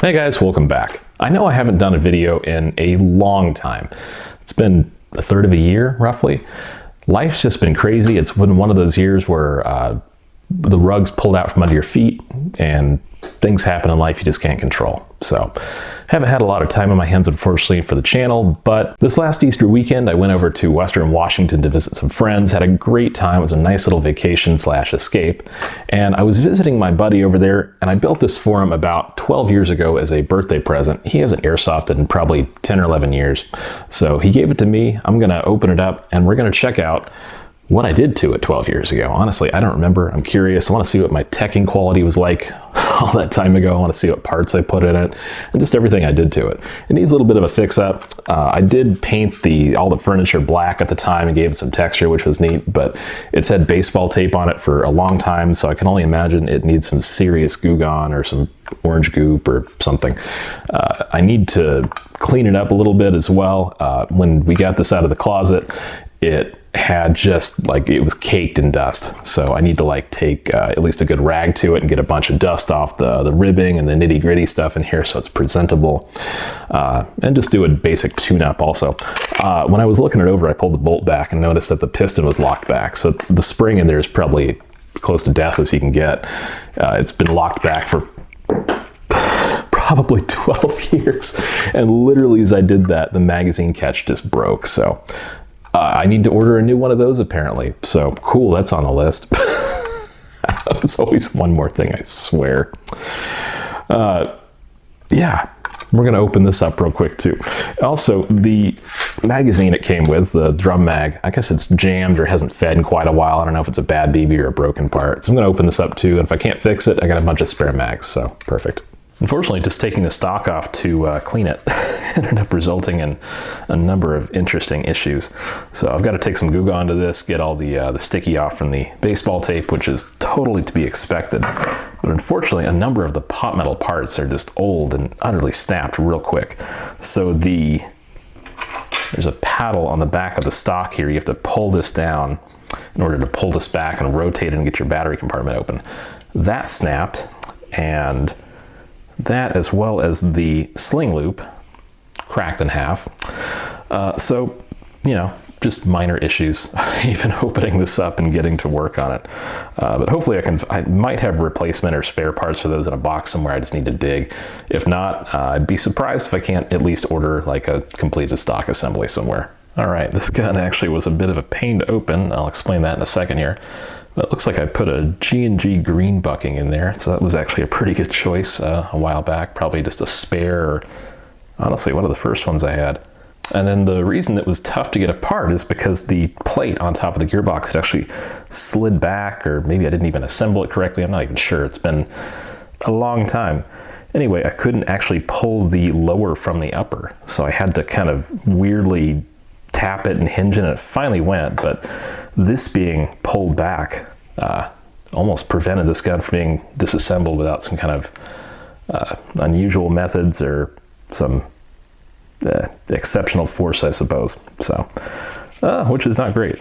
Hey guys, welcome back. I know I haven't done a video in a long time. It's been a third of a year, roughly. Life's just been crazy. It's been one of those years where the rug's pulled out from under your feet and things happen in life you just can't control. So, haven't had a lot of time on my hands, unfortunately, for the channel, but this last Easter weekend, I went over to Western Washington to visit some friends, had a great time. It was a nice little vacation / escape, and I was visiting my buddy over there, and I built this for him about 12 years ago as a birthday present. He hasn't airsofted in probably 10 or 11 years, so he gave it to me. I'm gonna open it up, and we're gonna check out what I did to it 12 years ago. Honestly, I don't remember. I'm curious. I want to see what my teching quality was like all that time ago. I want to see what parts I put in it and just everything I did to it. It needs a little bit of a fix up. I did paint all the furniture black at the time and gave it some texture, which was neat, but it's had baseball tape on it for a long time, so I can only imagine it needs some serious Goo Gone or some orange goop or something. I need to clean it up a little bit as well. When we got this out of the closet, it had just like, it was caked in dust. So I need to like take at least a good rag to it and get a bunch of dust off the ribbing and the nitty gritty stuff in here so it's presentable. And just do a basic tune up also. When I was looking it over, I pulled the bolt back and noticed that the piston was locked back. So the spring in there is probably close to death as you can get. It's been locked back for probably 12 years. And literally as I did that, the magazine catch just broke. So I need to order a new one of those apparently. So cool, that's on the list. There's always one more thing, I swear. Yeah, we're gonna open this up real quick too. Also, the magazine it came with, the drum mag, I guess it's jammed or hasn't fed in quite a while. I don't know if it's a bad BB or a broken part. So I'm gonna open this up too, and if I can't fix it, I got a bunch of spare mags, so perfect. Unfortunately, just taking the stock off to clean it ended up resulting in a number of interesting issues. So I've got to take some Goo Gone to this, get all the sticky off from the baseball tape, which is totally to be expected. But unfortunately, a number of the pot metal parts are just old and utterly snapped real quick. So there's a paddle on the back of the stock here. You have to pull this down in order to pull this back and rotate it and get your battery compartment open. That snapped, and that, as well as the sling loop, cracked in half. So, you know, just minor issues, even opening this up and getting to work on it. But hopefully I might have replacement or spare parts for those in a box somewhere. I just need to dig. If not, I'd be surprised if I can't at least order like a completed stock assembly somewhere. All right, this gun actually was a bit of a pain to open. I'll explain that in a second here. But it looks like I put a G&G green bucking in there, so that was actually a pretty good choice a while back. Probably just a spare, or honestly, one of the first ones I had. And then the reason it was tough to get apart is because the plate on top of the gearbox had actually slid back, or maybe I didn't even assemble it correctly. I'm not even sure. It's been a long time. Anyway, I couldn't actually pull the lower from the upper, so I had to kind of weirdly tap it and hinge it, and it finally went. But this being pulled back almost prevented this gun from being disassembled without some kind of unusual methods or some exceptional force, I suppose. So, which is not great.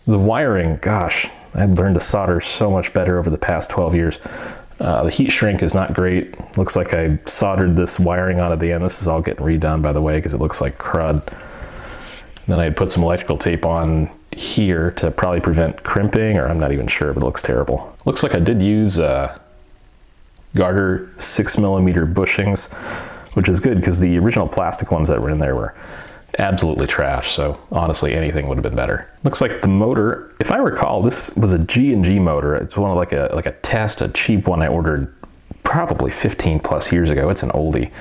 The wiring, gosh, I've learned to solder so much better over the past 12 years. The heat shrink is not great. Looks like I soldered this wiring on at the end. This is all getting redone, by the way, because it looks like crud. And then I had put some electrical tape on here to probably prevent crimping, or I'm not even sure, but it looks terrible. Looks like I did use garter 6mm bushings, which is good because the original plastic ones that were in there were absolutely trash. So honestly, anything would have been better. Looks like the motor, if I recall, this was a G&G motor. It's one of like a test, a cheap one I ordered probably 15 plus years ago. It's an oldie.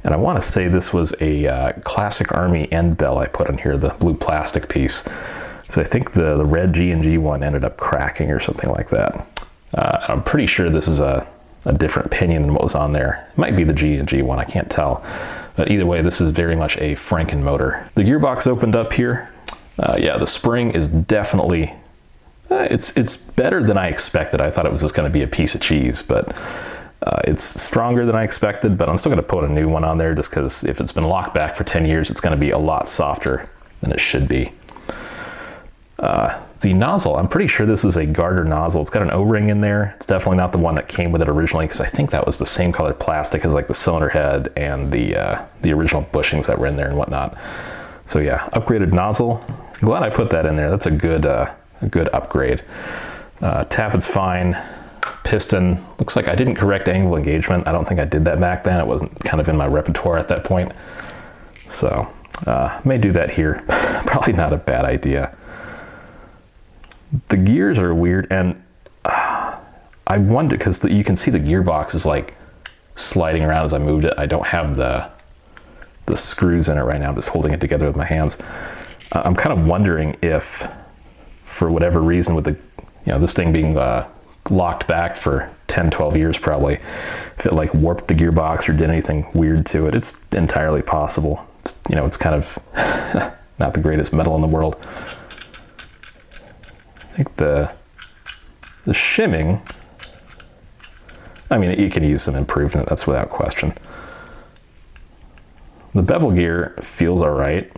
And I want to say this was a Classic Army end bell I put on here, the blue plastic piece. So I think the red G&G one ended up cracking or something like that. I'm pretty sure this is a different pinion than what was on there. It might be the G&G one, I can't tell. But either way, this is very much a Franken motor. The gearbox opened up here. Yeah, the spring is definitely, it's better than I expected. I thought it was just going to be a piece of cheese, but it's stronger than I expected, but I'm still going to put a new one on there just because if it's been locked back for 10 years, it's going to be a lot softer than it should be. The nozzle, I'm pretty sure this is a garter nozzle. It's got an O-ring in there. It's definitely not the one that came with it originally, because I think that was the same color plastic as like the cylinder head and the original bushings that were in there and whatnot. So yeah, upgraded nozzle. Glad I put that in there. That's a good upgrade. Tappet's fine. Piston, looks like I didn't correct angle engagement. I don't think I did that back then. It wasn't kind of in my repertoire at that point. So may do that here. Probably not a bad idea. The gears are weird, and I wonder, because you can see the gearbox is like sliding around as I moved it. I don't have the screws in it right now. I'm just holding it together with my hands. I'm kind of wondering if, for whatever reason, with the this thing being locked back for 10-12 years probably, if it like warped the gearbox or did anything weird to it. It's entirely possible. It's kind of not the greatest metal in the world. I think the shimming, I mean, you can use some improvement, that's without question. The bevel gear feels all right.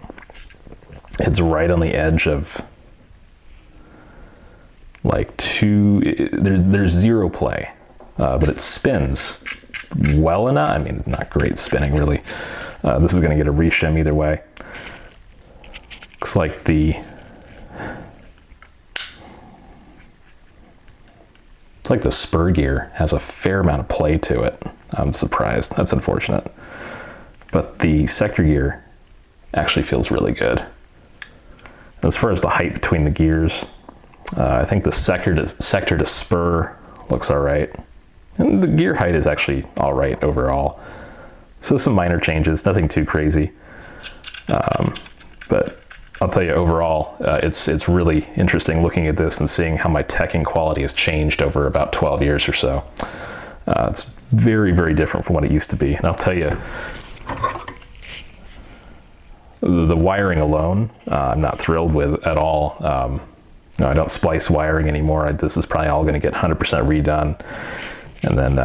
It's right on the edge of like there's zero play, but it spins well enough. I mean, not great spinning really. This is gonna get a reshim either way. Looks like the spur gear has a fair amount of play to it. I'm surprised. That's unfortunate. But the sector gear actually feels really good. As far as the height between the gears, I think the sector to spur looks all right. And the gear height is actually all right overall. So some minor changes, nothing too crazy. But I'll tell you overall, it's really interesting looking at this and seeing how my teching quality has changed over about 12 years or so. It's very, very different from what it used to be. And I'll tell you, the wiring alone, I'm not thrilled with at all. I don't splice wiring anymore. This is probably all going to get 100% redone. And then,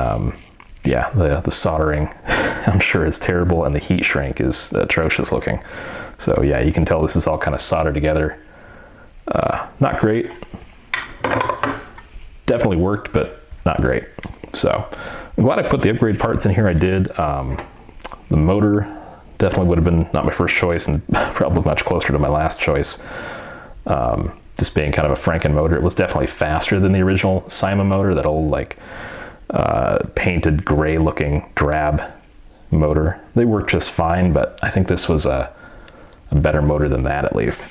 yeah, the soldering, I'm sure is terrible, and the heat shrink is atrocious looking. So yeah, you can tell this is all kind of soldered together. Not great. Definitely worked, but not great. So I'm glad I put the upgrade parts in here. I did. The motor definitely would have been not my first choice, and probably much closer to my last choice. Just being kind of a Franken motor. It was definitely faster than the original Cyma motor, that old like painted gray looking drab motor. They worked just fine, but I think this was a better motor than that, at least.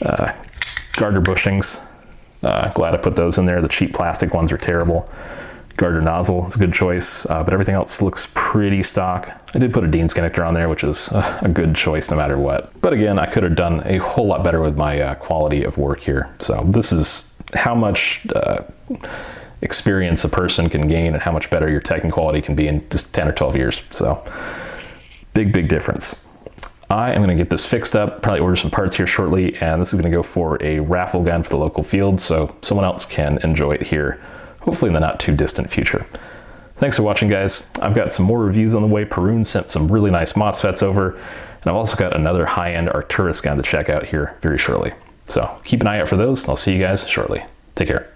Garter bushings, glad I put those in there. The cheap plastic ones are terrible. Garter nozzle is a good choice, but everything else looks pretty stock. I did put a Dean's connector on there, which is a good choice no matter what. But again, I could have done a whole lot better with my quality of work here. So this is how much experience a person can gain and how much better your teching quality can be in just 10 or 12 years. So big, big difference. I am going to get this fixed up, probably order some parts here shortly, and this is going to go for a raffle gun for the local field so someone else can enjoy it here, hopefully in the not too distant future. Thanks for watching, guys. I've got some more reviews on the way. Perun sent some really nice MOSFETs over, and I've also got another high-end Arcturus gun to check out here very shortly. So keep an eye out for those, and I'll see you guys shortly. Take care.